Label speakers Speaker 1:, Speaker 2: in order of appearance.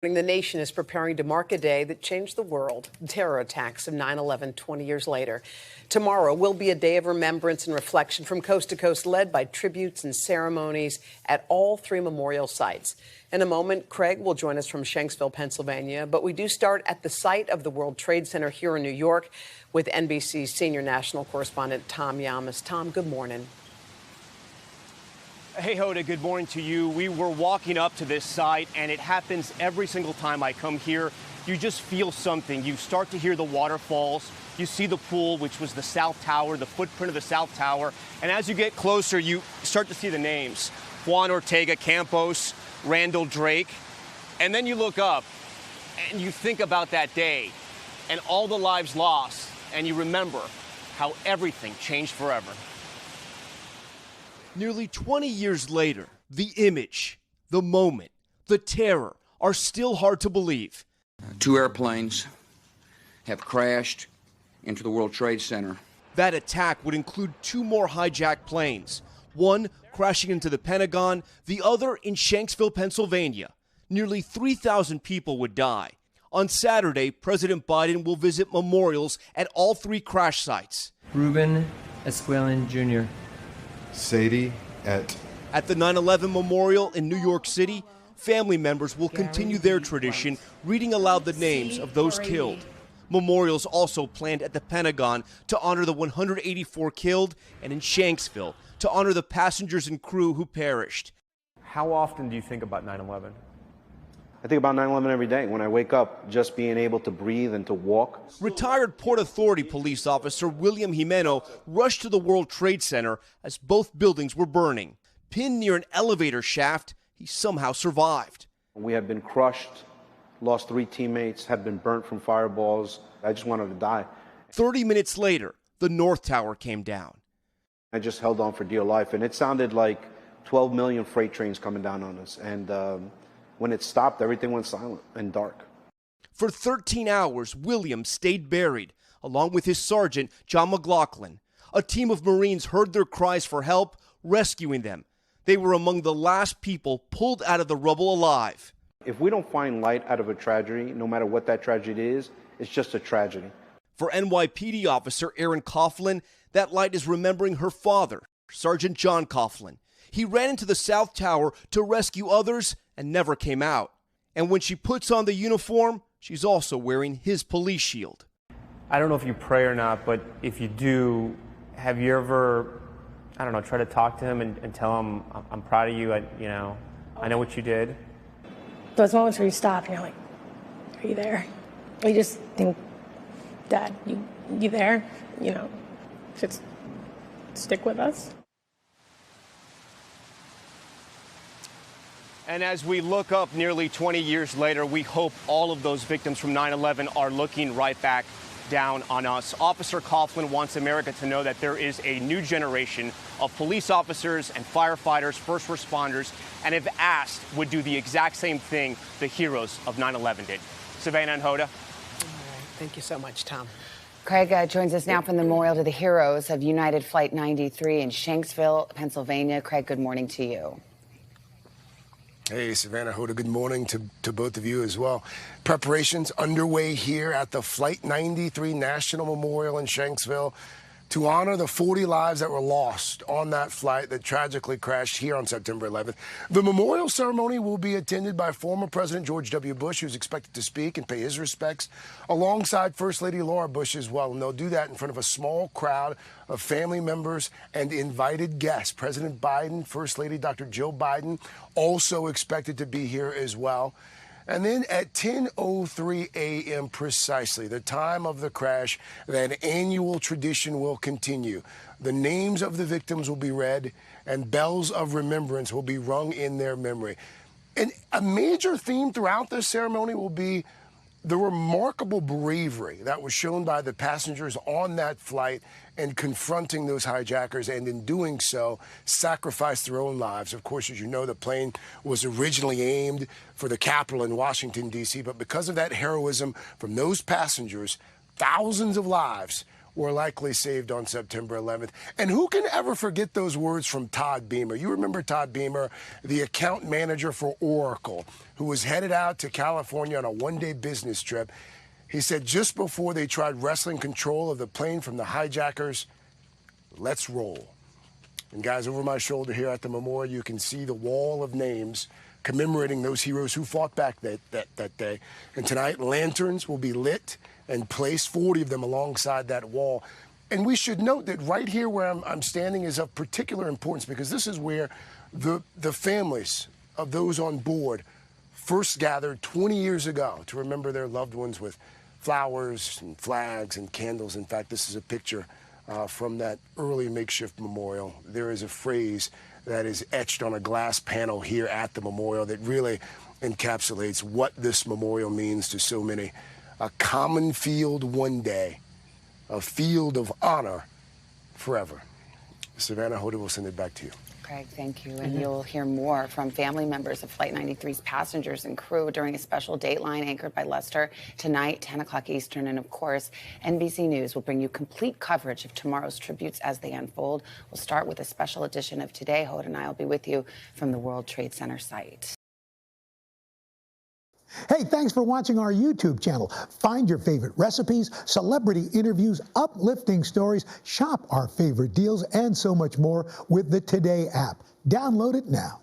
Speaker 1: The nation is preparing to mark a day that changed the world, the terror attacks of 9/11 20 years later. Tomorrow will be a day of remembrance and reflection from coast to coast, led by tributes and ceremonies at all three memorial sites. In a moment, Craig will join us from Shanksville, Pennsylvania, but we do start at the site of the World Trade Center here in New York with NBC's senior national correspondent Tom Llamas. Tom, good morning.
Speaker 2: Hey, Hoda, good morning to you. We were walking up to this site, and it happens every single time I come here. You just feel something. You start to hear the waterfalls. You see the pool, which was the South Tower, the footprint of the South Tower. And as you get closer, you start to see the names. Juan Ortega Campos, Randall Drake. And then you look up, and you think about that day and all the lives lost, and you remember how everything changed forever.
Speaker 3: Nearly 20 years later, the image, the moment, the terror are still hard to believe.
Speaker 4: Two airplanes have crashed into the World Trade Center.
Speaker 3: That attack would include two more hijacked planes, one crashing into the Pentagon, the other in Shanksville, Pennsylvania. Nearly 3,000 people would die. On Saturday, President Biden will visit memorials at all three crash sites.
Speaker 5: Ruben Esquilin Jr.
Speaker 6: Sadie at
Speaker 3: the 9/11 Memorial in New York City, family members will continue their tradition, reading aloud the names of those killed. Memorials also planned at the Pentagon to honor the 184 killed, and in Shanksville to honor the passengers and crew who perished.
Speaker 2: How often do you think about 9/11?
Speaker 7: I think about 9/11 every day. When I wake up, just being able to breathe and to walk.
Speaker 3: Retired Port Authority police officer William Jimeno rushed to the World Trade Center as both buildings were burning. Pinned near an elevator shaft, he somehow survived.
Speaker 7: We have been crushed, lost 3 teammates, have been burnt from fireballs. I just wanted to die.
Speaker 3: 30 minutes later, the North Tower came down.
Speaker 7: I just held on for dear life, and it sounded like 12 million freight trains coming down on us. And when it stopped, everything went silent and dark.
Speaker 3: For 13 hours, William stayed buried, along with his sergeant, John McLaughlin. A team of Marines heard their cries for help, rescuing them. They were among the last people pulled out of the rubble alive.
Speaker 7: If we don't find light out of a tragedy, no matter what that tragedy is, it's just a tragedy.
Speaker 3: For NYPD officer Erin Coughlin, that light is remembering her father, Sergeant John Coughlin. He ran into the South Tower to rescue others and never came out. And when she puts on the uniform, she's also wearing his police shield.
Speaker 5: I don't know if you pray or not, but if you do, have you ever, try to talk to him and tell him, I'm proud of you, I know what you did?
Speaker 8: Those moments where you stop and you're like, are you there? You just think, Dad, you there? Just stick with us.
Speaker 2: And as we look up nearly 20 years later, we hope all of those victims from 9/11 are looking right back down on us. Officer Coughlin wants America to know that there is a new generation of police officers and firefighters, first responders, and if asked, would do the exact same thing the heroes of 9/11 did. Savannah and Hoda.
Speaker 1: All right. Thank you so much, Tom.
Speaker 9: Craig joins us now from the memorial to the heroes of United Flight 93 in Shanksville, Pennsylvania. Craig, good morning to you.
Speaker 10: Hey, Savannah, Hoda, good morning to both of you as well. Preparations underway here at the Flight 93 National Memorial in Shanksville to honor the 40 lives that were lost on that flight that tragically crashed here on September 11th. The memorial ceremony will be attended by former President George W. Bush, who's expected to speak and pay his respects, alongside First Lady Laura Bush as well. And they'll do that in front of a small crowd of family members and invited guests. President Biden, First Lady Dr. Jill Biden, also expected to be here as well. And then at 10:03 a.m. precisely, the time of the crash, that annual tradition will continue. The names of the victims will be read, and bells of remembrance will be rung in their memory. And a major theme throughout this ceremony will be the remarkable bravery that was shown by the passengers on that flight in confronting those hijackers, and in doing so, sacrificed their own lives. Of course, as you know, the plane was originally aimed for the Capitol in Washington, D.C., but because of that heroism from those passengers, thousands of lives were likely saved on September 11th. And who can ever forget those words from Todd Beamer? You remember Todd Beamer, the account manager for Oracle, who was headed out to California on a one-day business trip. He said just before they tried wresting control of the plane from the hijackers, let's roll. And guys, over my shoulder here at the memorial, you can see the wall of names commemorating those heroes who fought back that day. And tonight, lanterns will be lit and placed, 40 of them alongside that wall. And we should note that right here where I'm standing is of particular importance, because this is where the families of those on board first gathered 20 years ago to remember their loved ones with flowers and flags and candles. In fact, this is a picture from that early makeshift memorial. There is a phrase that is etched on a glass panel here at the memorial that really encapsulates what this memorial means to so many. A common field one day, a field of honor forever. Savannah, Hoda will send it back to you.
Speaker 9: Craig, thank you. And you'll hear more from family members of Flight 93's passengers and crew during a special Dateline anchored by Lester tonight, 10 o'clock Eastern. And of course, NBC News will bring you complete coverage of tomorrow's tributes as they unfold. We'll start with a special edition of Today. Hoda and I will be with you from the World Trade Center site.
Speaker 11: Hey, thanks for watching our YouTube channel. Find your favorite recipes, celebrity interviews, uplifting stories, shop our favorite deals, and so much more with the Today app. Download it now.